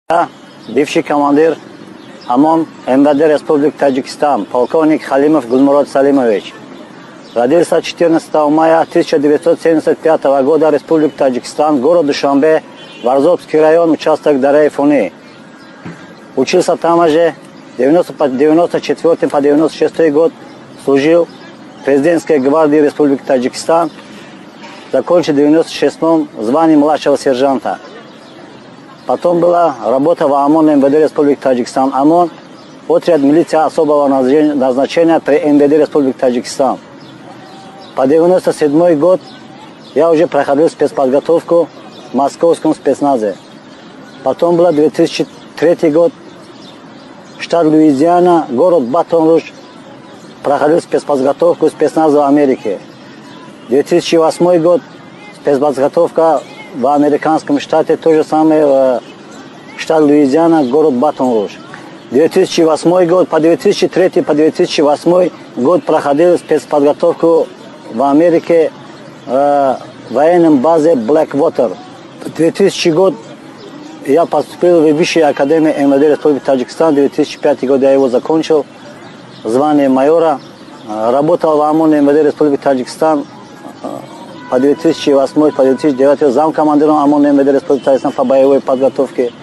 Я, бывший командир ОМОН МВД Республики Таджикистан, полковник Халимов Гульмурод Салимович. Родился 14 мая 1975 года, Республика Таджикистан, город Душанбе, Варзобский район, участок Дарей-Фуни. Учился там же, 94 по 96 год служил в президентской гвардии Республики Таджикистан, закончил в 96-м звание младшего сержанта. Потом была работа в ОМОН МВД Республики Таджикистан. ОМОН – отряд милиции особого назначения при МВД Республики Таджикистан. По 97 год я уже проходил спецподготовку в московском спецназе. Потом был 2003 год, штат Луизиана, город Батон-Руж, проходил спецподготовку спецназа в Америке. 2008 год, спецподготовка в американском штате, то же самое, штат Луизиана, город Батон-Руж. 2008 год, по 2003 по 2008 год проходил спецподготовку в Америке в военном базе Blackwater. В 2000 год я поступил в Высшую академию МВД Республики Таджикистан. 2005 год я его закончил, звание майора. Работал в ОМОН МВД Республики Таджикистан по 2008 по 2009 замкомандиром ОМОН МВД Республики Таджикистан по боевой подготовке.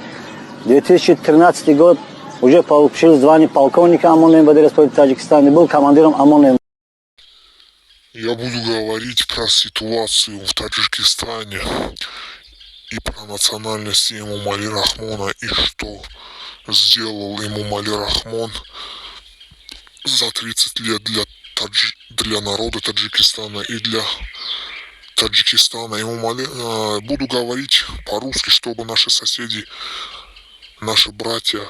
2013 год уже получил звание полковника ОМОН МВД Республики Таджикистан и был командиром ОМОН МВД. Я буду говорить про ситуацию в Таджикистане и про национальность Эмомали Рахмона и что сделал Эмомали Рахмон за 30 лет для народа Таджикистана и для Таджикистана. Буду говорить по-русски, чтобы наши соседи, наши братья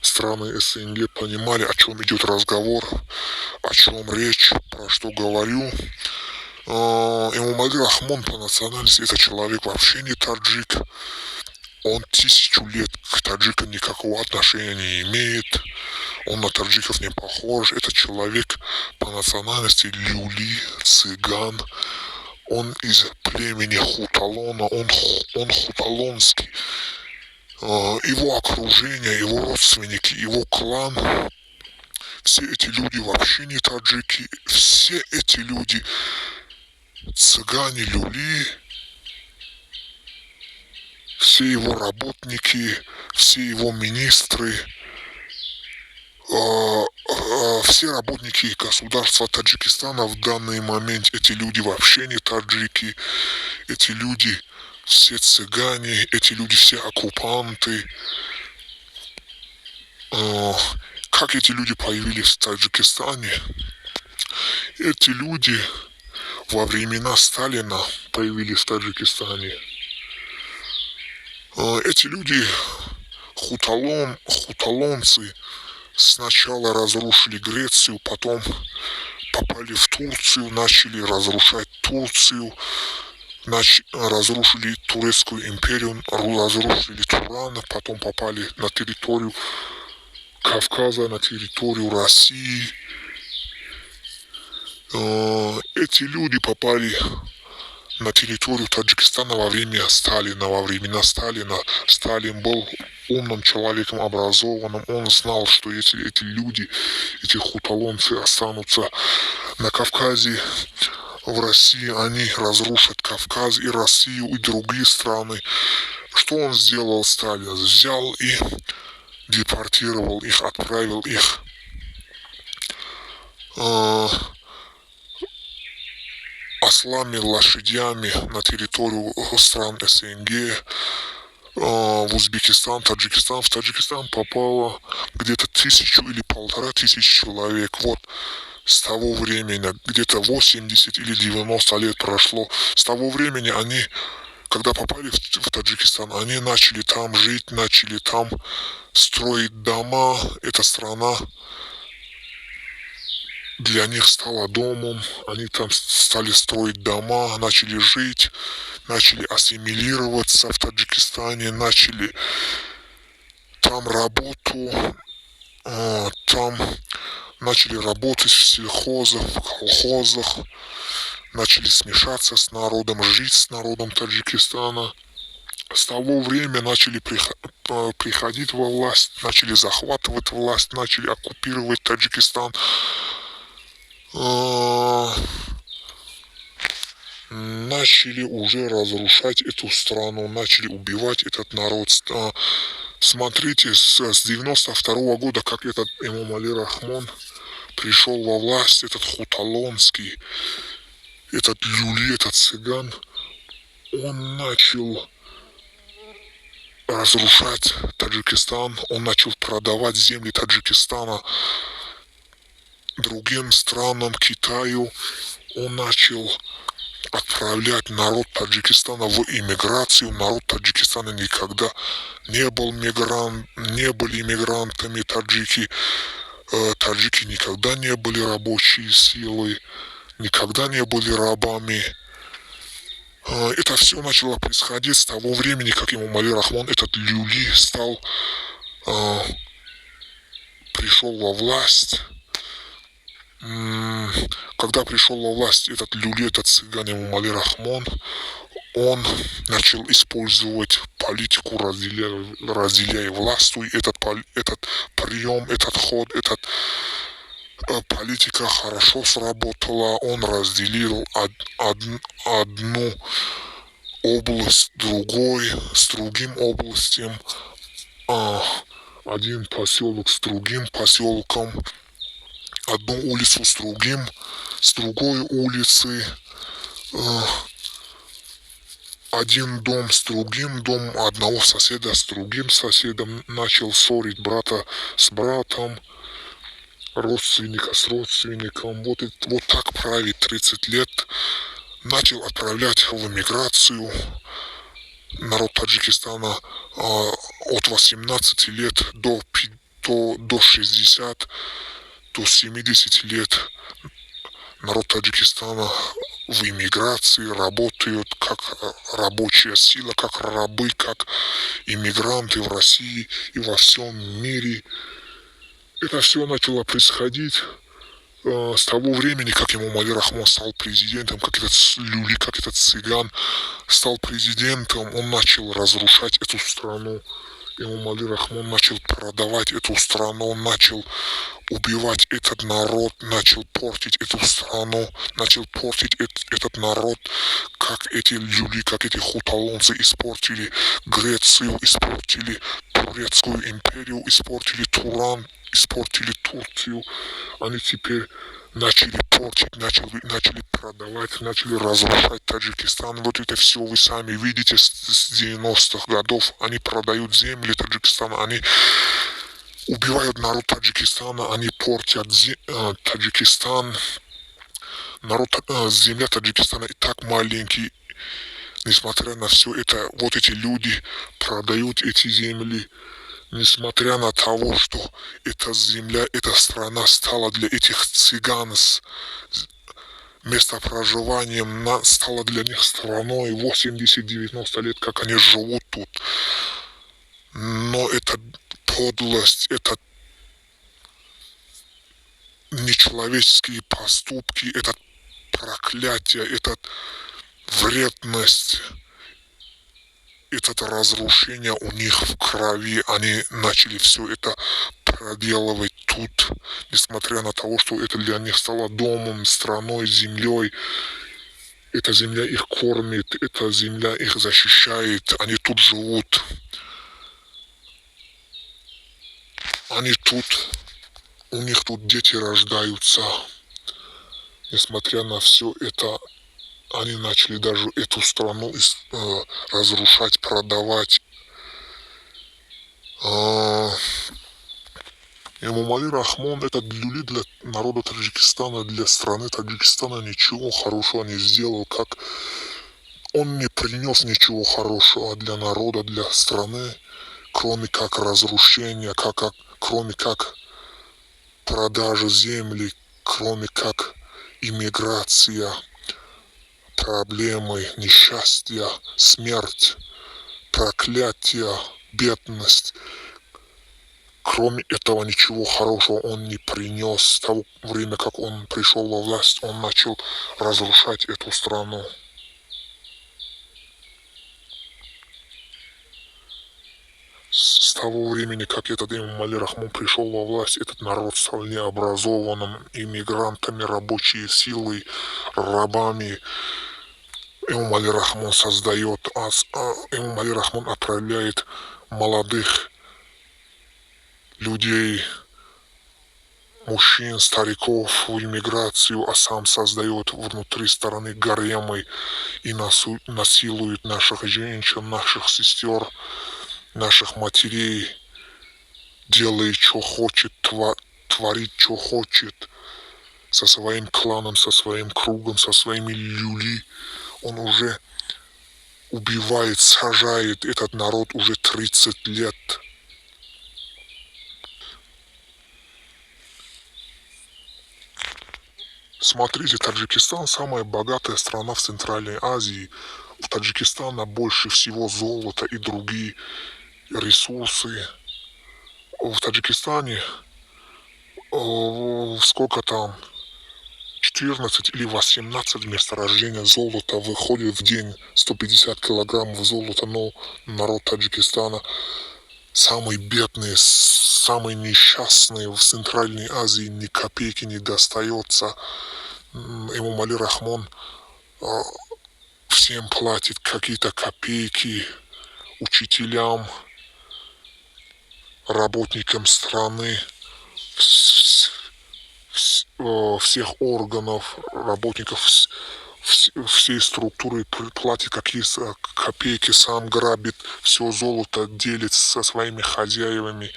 страны СНГ понимали, о чем идет разговор, о чем речь, про что говорю. Эмомали Рахмон по национальности это человек вообще не таджик. Он 1000 лет к таджикам никакого отношения не имеет. Он на таджиков не похож. Это человек по национальности люли, цыган. Он из племени Хуталона, он хуталонский. Его окружение, его родственники, его клан, все эти люди вообще не таджики. Все эти люди цыгане, люли, все его работники, все его министры, все работники государства Таджикистана в данный момент, эти люди вообще не таджики, эти люди все цыгане, эти люди все оккупанты. Как эти люди появились в Таджикистане? Эти люди во времена Сталина появились в Таджикистане. Эти люди, хуталонцы, сначала разрушили Грецию, потом попали в Турцию, начали разрушать Турцию, разрушили Турецкую империю, разрушили Туран, потом попали на территорию Кавказа, на территорию России. Эти люди попали на территорию Таджикистана во время Сталина. Во времена Сталина Сталин был умным человеком, образованным. Он знал, что если эти люди, эти хуталонцы останутся на Кавказе, в России, они разрушат Кавказ и Россию, и другие страны. Что он сделал, Сталин? Взял и депортировал их, отправил их ослами, лошадями на территорию стран СНГ, в Узбекистан, Таджикистан. В Таджикистан попало где-то 1000 или 1500 человек. Вот с того времени, где-то 80 или 90 лет прошло. С того времени они, когда попали в Таджикистан, они начали там жить, начали там строить дома. Эта страна для них стала домом. Они там стали строить дома, начали жить, начали ассимилироваться в Таджикистане, начали там работу, там начали работать в сельхозах, в колхозах, начали смешаться с народом, жить с народом Таджикистана. С того времени начали приходить во власть, начали захватывать власть, начали оккупировать Таджикистан. Начали уже разрушать эту страну, начали убивать этот народ. Смотрите, с 92 года, как этот Эмомали Рахмон пришел во власть, этот Хуталонский, этот Люли, этот цыган, он начал разрушать Таджикистан, он начал продавать земли Таджикистана другим странам, Китаю, он начал отправлять народ Таджикистана в иммиграцию. Народ Таджикистана никогда не были иммигрантами, таджики никогда не были рабочей силой, никогда не были рабами. Это все начало происходить с того времени, как Эмомали Рахмон, этот Люли, пришел во власть. Когда пришел во власть этот Люли, этот цыган Эмомали Рахмон, он начал использовать политику разделяя власть. И этот прием, этот ход, политика хорошо сработала. Он разделил одну область с другим областям, один поселок с другим поселком, одну улицу с другой улицы, один дом с другим домом, одного соседа с другим соседом, начал ссорить брата с братом, родственника с родственником. Вот так правит 30 лет. Начал отправлять в эмиграцию народ Таджикистана от 18 лет до 60, до 70 лет. Народ Таджикистана в иммиграции работают как рабочая сила, как рабы, как иммигранты в России и во всем мире. Это все начало происходить с того времени, как Эмомали Рахмон стал президентом, как этот Люли, как этот цыган стал президентом. Он начал разрушать эту страну. Эмомали Рахмон начал продавать эту страну, начал убивать этот народ, начал портить эту страну, начал портить этот народ, как эти люди, как эти хуталонцы испортили Грецию, испортили Турецкую империю, испортили Туран, испортили Турцию. Они теперь начали портить, начали продавать, начали разрушать Таджикистан. Вот это все вы сами видите с 90-х годов. Они продают земли Таджикистана, они убивают народ Таджикистана, они портят Таджикистан. Земля Таджикистана и так маленький. Несмотря на все это, вот эти люди продают эти земли. Несмотря на того, что эта земля, эта страна стала для этих цыган с местопроживанием, стала для них страной 80-90 лет, как они живут тут. Но это подлость, это нечеловеческие поступки, это проклятие, это вредность, это разрушение у них в крови. Они начали все это проделывать тут, несмотря на то, что это для них стало домом, страной, землей. Эта земля их кормит, эта земля их защищает, они тут живут. Они тут, у них тут дети рождаются. Несмотря на все это, они начали даже эту страну разрушать, продавать. Эмомали Рахмон, этот Люли для народа Таджикистана, для страны Таджикистана ничего хорошего не сделал, как он не принес ничего хорошего для народа, для страны, кроме как разрушения, кроме как продажи земли, кроме как иммиграция, проблемы, несчастья, смерть, проклятие, бедность. Кроме этого ничего хорошего он не принес. С того времени, как он пришел во власть, он начал разрушать эту страну. того времени, как этот Эмомали Рахмон пришел во власть, этот народ стал необразованным, иммигрантами, рабочей силой, рабами. Эмомали Рахмон создает, Эмомали Рахмон отправляет молодых людей, мужчин, стариков в иммиграцию, а сам создает внутри страны гаремы и насилует наших женщин, наших сестер, наших матерей, делает, что хочет, творит, что хочет, со своим кланом, со своим кругом, со своими люли. Он уже убивает, сажает этот народ уже 30 лет. Смотрите, Таджикистан самая богатая страна в Центральной Азии. У Таджикистана больше всего золота и другие ресурсы. В Таджикистане сколько там, 14 или 18 месторождений золота выходит в день, 150 килограммов золота, но народ Таджикистана самый бедный, самый несчастный в Центральной Азии, ни копейки не достается. Эмомали Рахмон всем платит какие-то копейки, учителям, работникам страны, всех органов, работников всей структуры платит какие-то копейки, сам грабит все золото, делит со своими хозяевами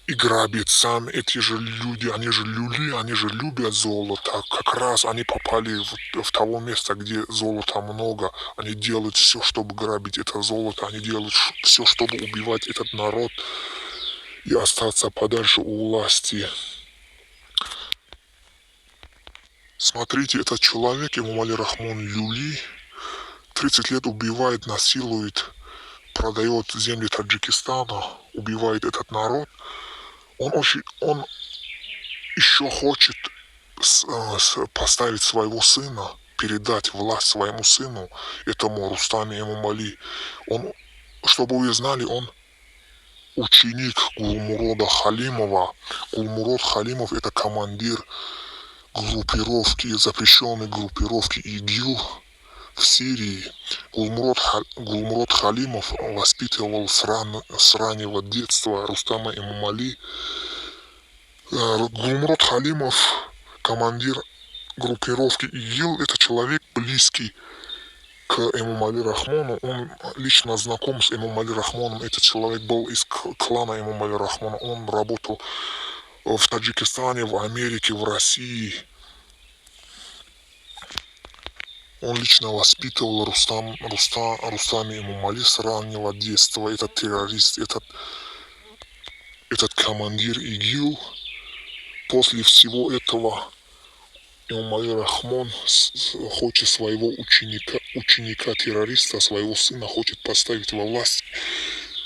и грабит сам. Эти же люди, они же люли, они же любят золото. Как раз они попали в того места, где золота много. Они делают все, чтобы грабить это золото. Они делают все, чтобы убивать этот народ и остаться подальше у власти. Смотрите, этот человек, Эмомали Рахмон Люли, 30 лет убивает, насилует, продает земли Таджикистана, убивает этот народ. Он еще хочет поставить своего сына, передать власть своему сыну, этому Рустаме Эмомали. Чтобы вы знали, он ученик Гулмурода Халимова. Гулмурод Халимов — это командир группировки, запрещенной группировки ИГИЛ в Сирии. Гулмурод Халимов воспитывал с раннего детства Рустама Эмомали. Гулмурод Халимов, командир группировки ИГИЛ, это человек близкий к Эмомали Рахмону. Он лично знаком с Эмомали Рахмоном. Этот человек был из клана Эмомали Рахмона. Он работал в Таджикистане, в Америке, в России. Он лично воспитывал Рустаме Эмомали с раннего детства. Этот террорист, этот командир ИГИЛ. После всего этого Эмомали Рахмон хочет своего ученика-террориста, своего сына хочет поставить во власть,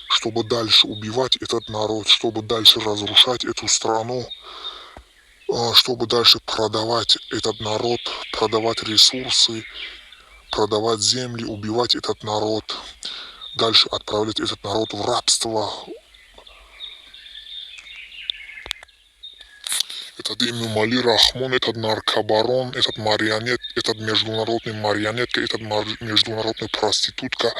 чтобы дальше убивать этот народ, чтобы дальше разрушать эту страну, чтобы дальше продавать этот народ, продавать ресурсы, продавать земли, убивать этот народ, дальше отправлять этот народ в рабство. Этот Эмомали Рахмон, этот наркобарон, этот международный марионетка, этот международная проститутка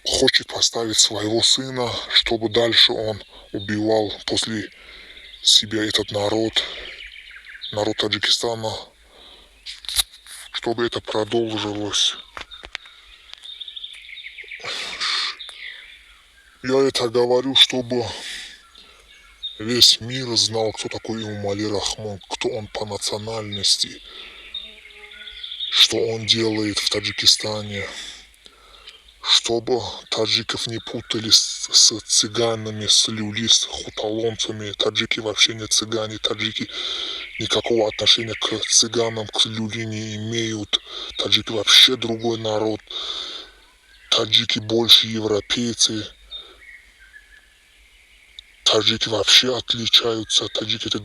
хочет поставить своего сына, чтобы дальше он убивал после себя этот народ Таджикистана, чтобы это продолжилось. Я это говорю, чтобы весь мир знал, кто такой Эмомали Рахмон, кто он по национальности, что он делает в Таджикистане, чтобы таджиков не путали с цыганами, с люли, с хуталонцами. Таджики вообще не цыгане, таджики никакого отношения к цыганам, к люли не имеют. Таджики вообще другой народ. Таджики больше европейцы. Таджики вообще отличаются. Таджики — это